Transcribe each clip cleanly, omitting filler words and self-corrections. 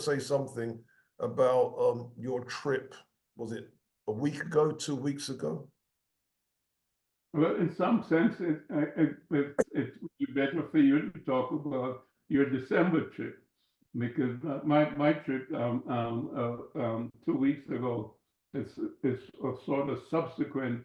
say something about your trip. Was it a week ago, 2 weeks ago? Well, in some sense, it would be better for you to talk about your December trip, because my trip 2 weeks ago is sort of subsequent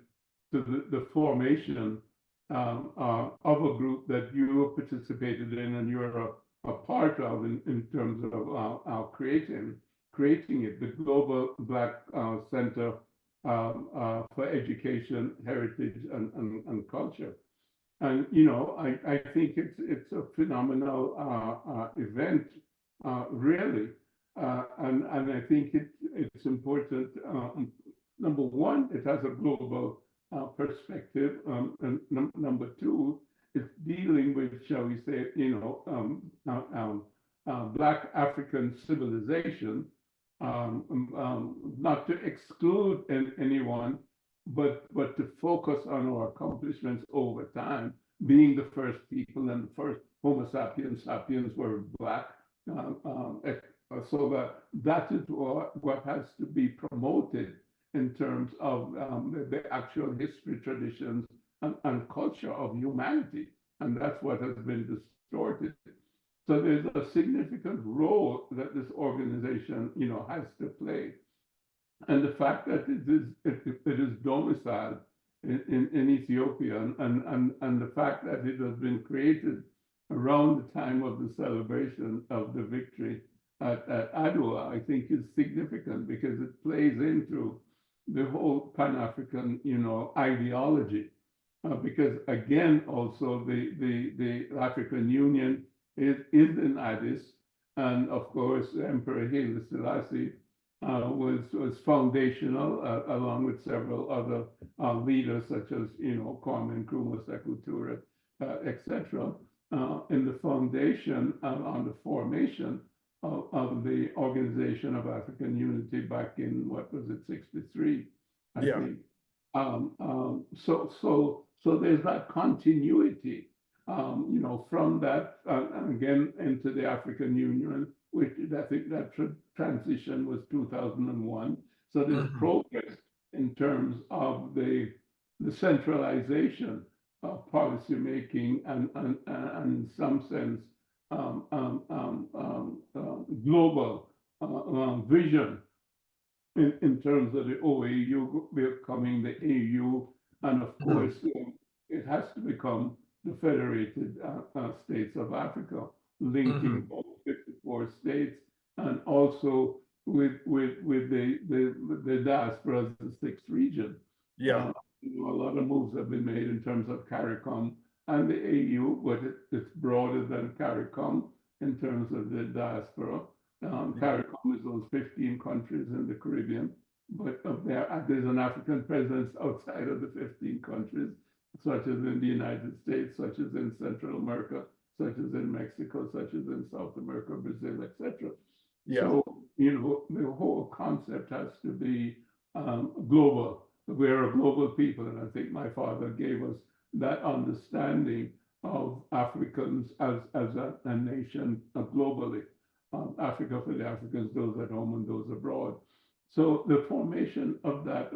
to the formation of a group that you participated in and you're a part of in terms of creating it, the Global Black Center for Education, Heritage, and Culture. And I think it's a phenomenal event, really, and I think it's important. Number one, it has a global perspective, and number two, it's dealing with, shall we say, Black African civilization. Not to exclude anyone, but to focus on our accomplishments over time, being the first people and the first Homo sapiens were Black. So that is what has to be promoted in terms of the actual history, traditions, and culture of humanity. And that's what has been distorted. So there's a significant role that this organization, has to play. And the fact that it is domiciled in Ethiopia, and the fact that it has been created around the time of the celebration of the victory at Adwa, I think is significant, because it plays into the whole Pan-African, ideology. Because again, also the African Union is in Addis, and of course, Emperor Haile Selassie was foundational, along with several other leaders, such as Kwame Nkrumah, Sekou Touré, etc., in the foundation on the formation of the Organization of African Unity back in, what was it, 63, I think. So there's that continuity. From that, again, into the African Union, which I think that transition was 2001. So there's progress in terms of the centralization of policy making and in some sense, global vision in terms of the OAU becoming the AU, and of course, it has to become the Federated States of Africa, linking all 54 states, and also with the diaspora, the sixth region. A lot of moves have been made in terms of CARICOM and the AU, but it's broader than CARICOM in terms of the diaspora. CARICOM is those 15 countries in the Caribbean, but there's an African presence outside of the 15 countries, such as in the United States, such as in Central America, such as in Mexico, such as in South America, Brazil, etc. So, the whole concept has to be global. We're a global people, and I think my father gave us that understanding of Africans as a nation globally. Africa for the Africans, those at home and those abroad. So the formation of that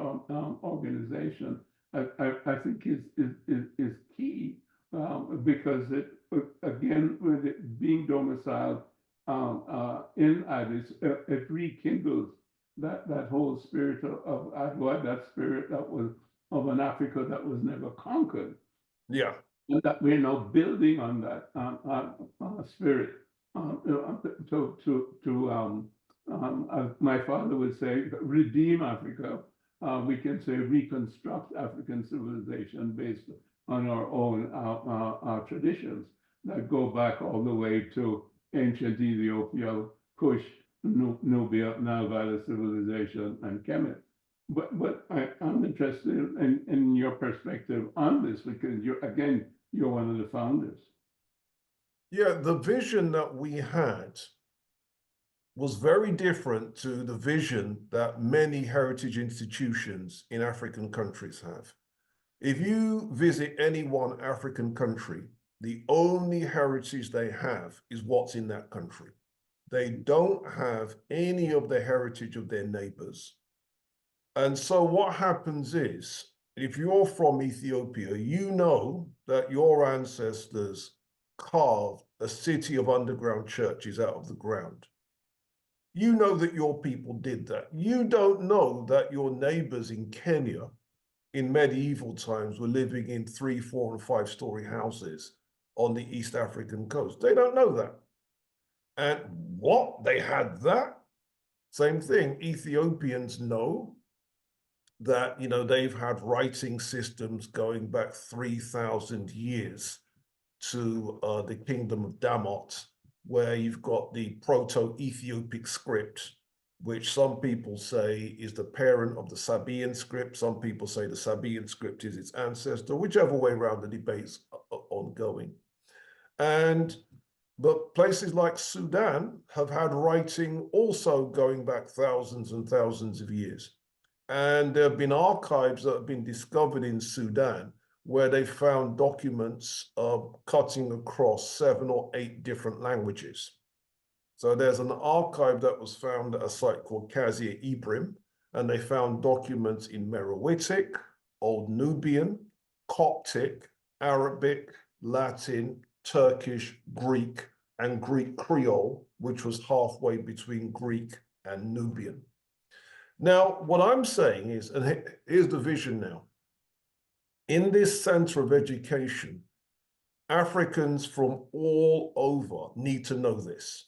organization, I think is key, because it, again, with it being domiciled in Addis, it rekindles that whole spirit of Adwa, that spirit that was of an Africa that was never conquered. And that we're now building on that spirit as my father would say, redeem Africa. We can say reconstruct African civilization based on our own traditions that go back all the way to ancient Ethiopia, Kush, Nubia, Nile Valley civilization, and Kemet. But I'm interested in your perspective on this, because you're one of the founders. Yeah, the vision that we had was very different to the vision that many heritage institutions in African countries have. If you visit any one African country, the only heritage they have is what's in that country. They don't have any of the heritage of their neighbors. And so what happens is, if you're from Ethiopia, you know that your ancestors carved a city of underground churches out of the ground. You know that your people did that. You don't know that your neighbors in Kenya in medieval times were living in 3, 4, and 5-story houses on the East African coast. They don't know that. And what? They had that? Same thing. Ethiopians know that, you know, they've had writing systems going back 3,000 years to the kingdom of Damot, where you've got the Proto-Ethiopic script, which some people say is the parent of the Sabaean script. Some people say the Sabaean script is its ancestor, whichever way around the debate's ongoing. But places like Sudan have had writing also going back thousands and thousands of years. And there have been archives that have been discovered in Sudan where they found documents cutting across 7 or 8 different languages. So there's an archive that was found at a site called Kazia Ibrim, and they found documents in Meroitic, Old Nubian, Coptic, Arabic, Latin, Turkish, Greek, and Greek Creole, which was halfway between Greek and Nubian. Now, what I'm saying is, and here's the vision now, in this center of education, Africans from all over need to know this.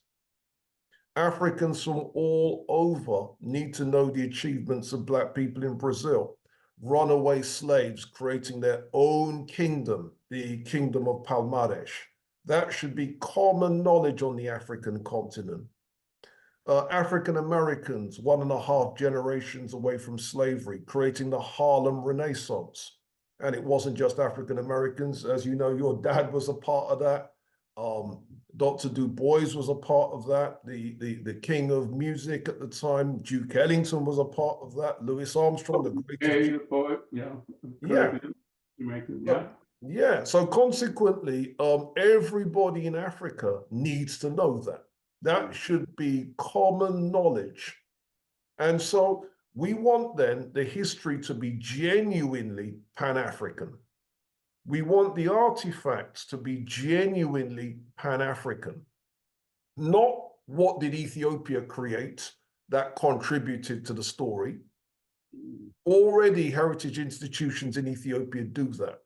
Africans from all over need to know the achievements of Black people in Brazil, runaway slaves creating their own kingdom, the kingdom of Palmares. That should be common knowledge on the African continent. African Americans, 1.5 generations away from slavery, creating the Harlem Renaissance. And it wasn't just African Americans. As you know, your dad was a part of that. Dr. Du Bois was a part of that. The king of music at the time, Duke Ellington, was a part of that. Louis Armstrong, the greatest poet, yeah. Jamaican, yeah. Yeah. So consequently, everybody in Africa needs to know that. That should be common knowledge. And so we want then the history to be genuinely Pan-African. We want the artifacts to be genuinely Pan-African. Not what did Ethiopia create that contributed to the story. Already heritage institutions in Ethiopia do that.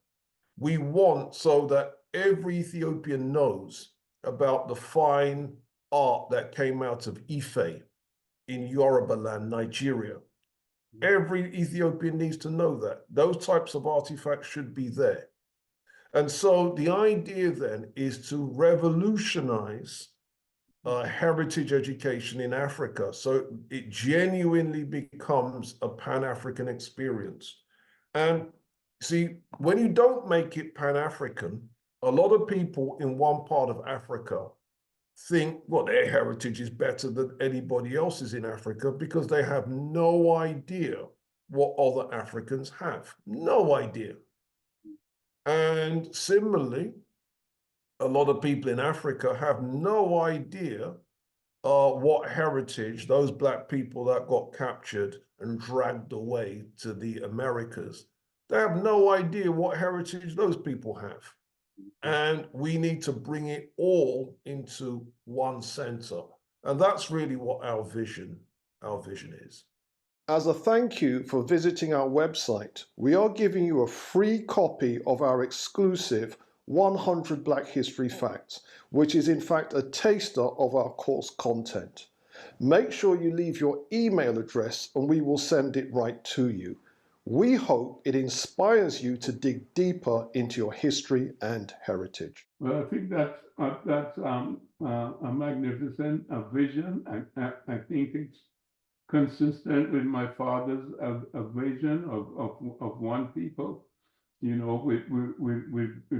We want so that every Ethiopian knows about the fine art that came out of Ife in Yoruba land, Nigeria. Every Ethiopian needs to know that. Those types of artifacts should be there. And so the idea then is to revolutionize heritage education in Africa so it genuinely becomes a Pan-African experience. And see, when you don't make it Pan-African, a lot of people in one part of Africa think, well, their heritage is better than anybody else's in Africa because they have no idea what other Africans have. No idea. And similarly, a lot of people in Africa have no idea what heritage those Black people that got captured and dragged away to the Americas, they have no idea what heritage those people have. And we need to bring it all into one center. And that's really what our vision is. As a thank you for visiting our website, we are giving you a free copy of our exclusive 100 Black History Facts, which is in fact a taster of our course content. Make sure you leave your email address and we will send it right to you. We hope it inspires you to dig deeper into your history and heritage. Well, I think that's a magnificent vision. I think it's consistent with my father's vision of one people, you know, with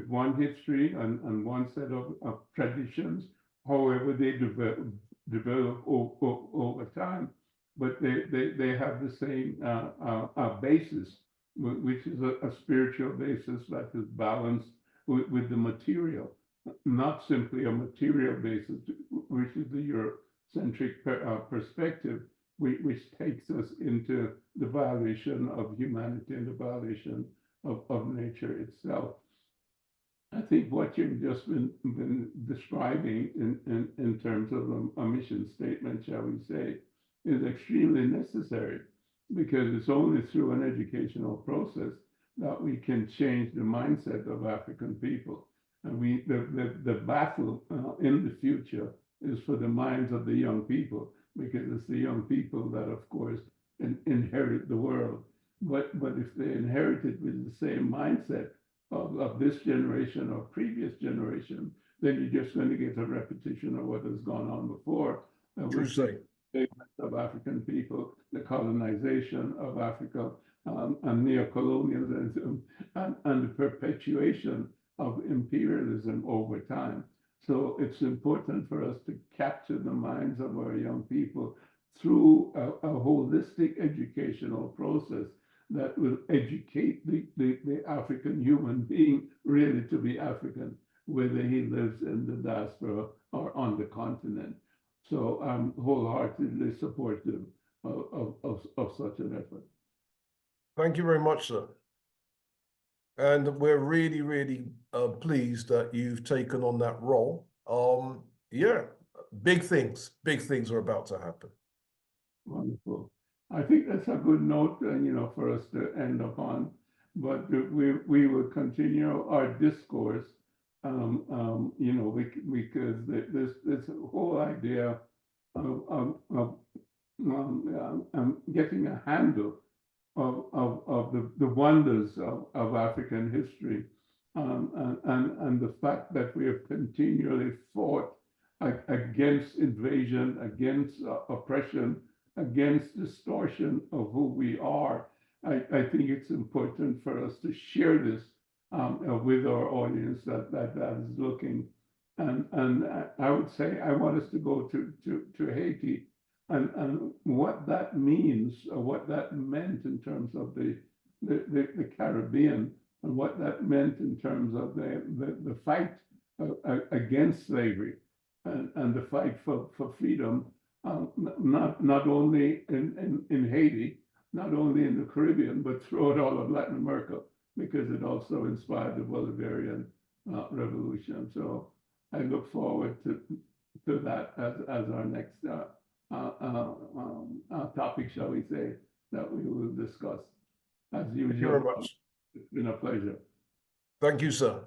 one history and one set of traditions, however they develop over time. But they have the same basis, which is a spiritual basis that is balanced with the material, not simply a material basis, which is the centric perspective, which takes us into the violation of humanity and the violation of nature itself. I think what you've just been describing in terms of a mission statement, shall we say, is extremely necessary, because it's only through an educational process that we can change the mindset of African people. And the battle in the future is for the minds of the young people, because it's the young people that, of course, inherit the world. But if they inherit it with the same mindset of this generation or previous generation, then you're just going to get a repetition of what has gone on before, which is the of African people, the colonization of Africa, and neocolonialism, and the perpetuation of imperialism over time. So it's important for us to capture the minds of our young people through a holistic educational process that will educate the African human being really to be African, whether he lives in the diaspora or on the continent. So I'm wholeheartedly supportive of such an effort. Thank you very much, sir. And we're really, really pleased that you've taken on that role. Yeah, big things are about to happen. Wonderful. I think that's a good note, for us to end upon. But we will continue our discourse, because this whole idea of getting a handle of the wonders of African history, and the fact that we have continually fought against invasion, against oppression, against distortion of who we are. I think it's important for us to share this with our audience that is looking. And I would say I want us to go to Haiti, and what that means, or what that meant in terms of the Caribbean, and what that meant in terms of the fight against slavery, and the fight for freedom, not only in Haiti, not only in the Caribbean, but throughout all of Latin America, because it also inspired the Bolivarian revolution. So I look forward to that as our next topic, shall we say, that we will discuss. As usual, thank you very much. It's been a pleasure. Thank you, sir.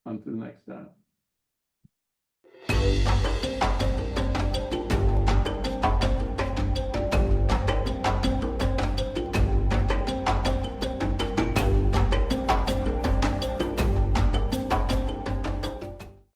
Until next time.